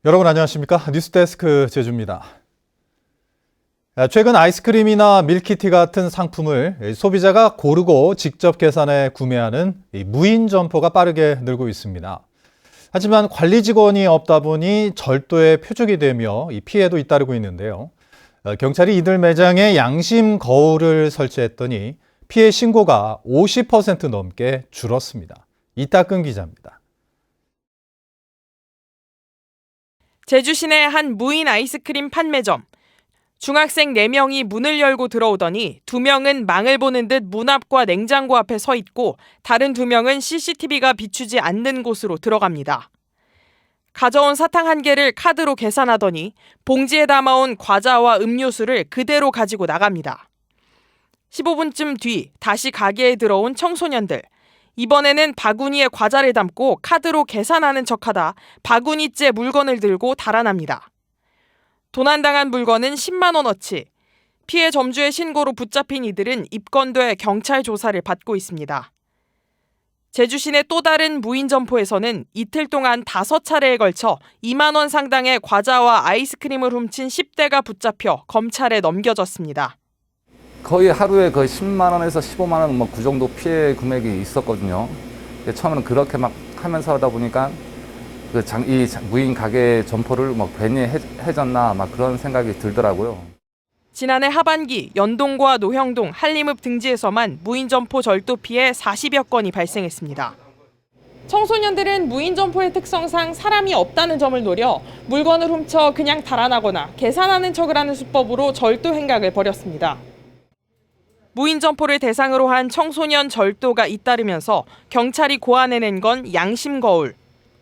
여러분 안녕하십니까? 뉴스데스크 제주입니다. 최근 아이스크림이나 밀키티 같은 상품을 소비자가 고르고 직접 계산해 구매하는 무인 점포가 빠르게 늘고 있습니다. 하지만 관리 직원이 없다 보니 절도의 표적이 되며 피해도 잇따르고 있는데요. 경찰이 이들 매장에 양심 거울을 설치했더니 피해 신고가 50% 넘게 줄었습니다. 이따금 기자입니다. 제주 시내 한 무인 아이스크림 판매점. 중학생 4명이 문을 열고 들어오더니 2명은 망을 보는 듯 문 앞과 냉장고 앞에 서 있고 다른 2명은 CCTV가 비추지 않는 곳으로 들어갑니다. 가져온 사탕 1개를 카드로 계산하더니 봉지에 담아온 과자와 음료수를 그대로 가지고 나갑니다. 15분쯤 뒤 다시 가게에 들어온 청소년들. 이번에는 바구니에 과자를 담고 카드로 계산하는 척하다 바구니째 물건을 들고 달아납니다. 도난당한 물건은 10만 원어치. 피해 점주의 신고로 붙잡힌 이들은 입건돼 경찰 조사를 받고 있습니다. 제주 시내 또 다른 무인 점포에서는 이틀 동안 5차례에 걸쳐 2만 원 상당의 과자와 아이스크림을 훔친 10대가 붙잡혀 검찰에 넘겨졌습니다. 거의 하루에 거의 10만 원에서 15만 원 그 정도 피해 금액이 있었거든요. 처음에는 그렇게 막 하면서 하다 보니까 이 무인 가게 점포를 괜히 해졌나 그런 생각이 들더라고요. 지난해 하반기 연동과 노형동, 한림읍 등지에서만 무인 점포 절도 피해 40여 건이 발생했습니다. 청소년들은 무인 점포의 특성상 사람이 없다는 점을 노려 물건을 훔쳐 그냥 달아나거나 계산하는 척을 하는 수법으로 절도 행각을 벌였습니다. 무인 점포를 대상으로 한 청소년 절도가 잇따르면서 경찰이 고안해낸 건 양심 거울.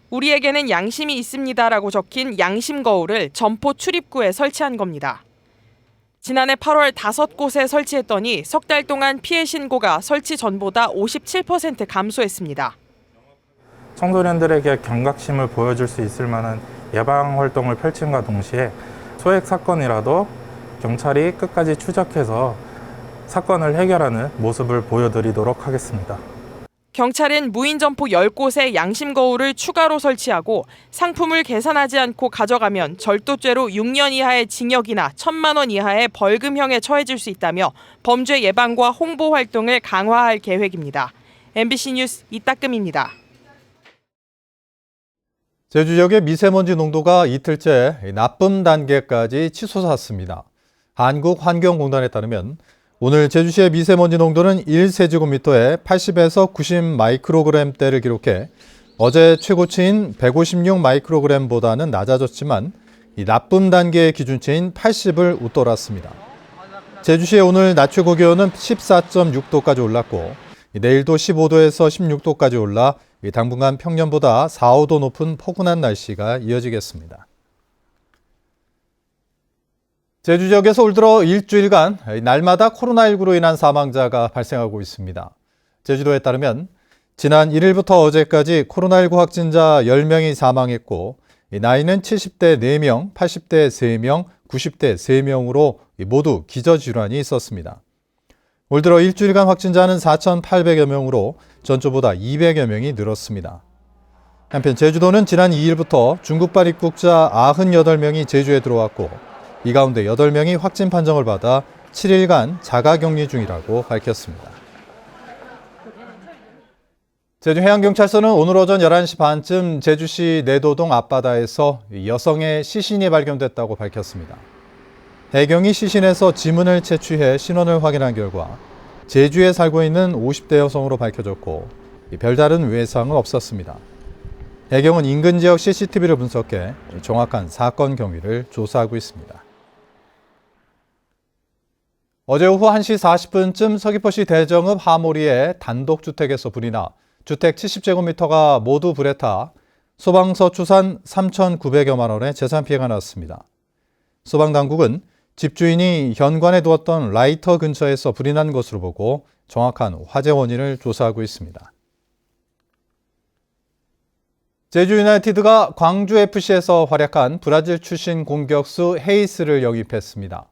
우리에게는 양심이 있습니다라고 적힌 양심 거울을 점포 출입구에 설치한 겁니다. 지난해 8월 5곳에 설치했더니 석 달 동안 피해 신고가 설치 전보다 57% 감소했습니다. 청소년들에게 경각심을 보여줄 수 있을 만한 예방 활동을 펼침과 동시에 소액 사건이라도 경찰이 끝까지 추적해서 사건을 해결하는 모습을 보여드리도록 하겠습니다. 경찰은 무인 점포 10곳에 양심 거울을 추가로 설치하고 상품을 계산하지 않고 가져가면 절도죄로 6년 이하의 징역이나 1,000만 원 이하의 벌금형에 처해질 수 있다며 범죄 예방과 홍보 활동을 강화할 계획입니다. MBC 뉴스 이따금입니다. 제주 지역의 미세먼지 농도가 이틀째 나쁨 단계까지 치솟았습니다. 한국환경공단에 따르면 오늘 제주시의 미세먼지 농도는 1세제곱미터에 80에서 90 마이크로그램대를 기록해 어제 최고치인 156 마이크로그램보다는 낮아졌지만 이 나쁨 단계의 기준치인 80을 웃돌았습니다. 제주시의 오늘 낮 최고 기온은 14.6도까지 올랐고 내일도 15도에서 16도까지 올라 당분간 평년보다 4, 5도 높은 포근한 날씨가 이어지겠습니다. 제주 지역에서 올 들어 일주일간 날마다 코로나19로 인한 사망자가 발생하고 있습니다. 제주도에 따르면 지난 1일부터 어제까지 코로나19 확진자 10명이 사망했고 나이는 70대 4명, 80대 3명, 90대 3명으로 모두 기저질환이 있었습니다. 올 들어 일주일간 확진자는 4,800여 명으로 전주보다 200여 명이 늘었습니다. 한편 제주도는 지난 2일부터 중국발 입국자 98명이 제주에 들어왔고 이 가운데 8명이 확진 판정을 받아 7일간 자가격리 중이라고 밝혔습니다. 제주해양경찰서는 오늘 오전 11시 반쯤 제주시 내도동 앞바다에서 여성의 시신이 발견됐다고 밝혔습니다. 해경이 시신에서 지문을 채취해 신원을 확인한 결과 제주에 살고 있는 50대 여성으로 밝혀졌고 별다른 외상은 없었습니다. 해경은 인근 지역 CCTV를 분석해 정확한 사건 경위를 조사하고 있습니다. 어제 오후 1시 40분쯤 서귀포시 대정읍 하모리의 단독주택에서 불이 나 주택 70제곱미터가 모두 불에 타 소방서 추산 3,900여만 원의 재산 피해가 났습니다. 소방당국은 집주인이 현관에 두었던 라이터 근처에서 불이 난 것으로 보고 정확한 화재 원인을 조사하고 있습니다. 제주 유나이티드가 광주 FC에서 활약한 브라질 출신 공격수 헤이스를 영입했습니다.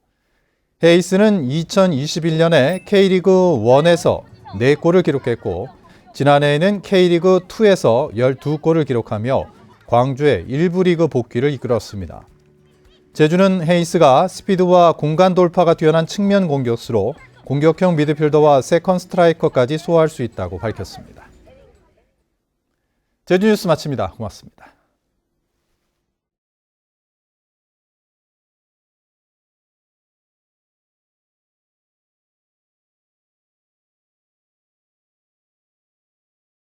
헤이스는 2021년에 K리그 1에서 4골을 기록했고 지난해에는 K리그 2에서 12골을 기록하며 광주의 1부 리그 복귀를 이끌었습니다. 제주는 헤이스가 스피드와 공간 돌파가 뛰어난 측면 공격수로 공격형 미드필더와 세컨 스트라이커까지 소화할 수 있다고 밝혔습니다. 제주 뉴스 마칩니다. 고맙습니다.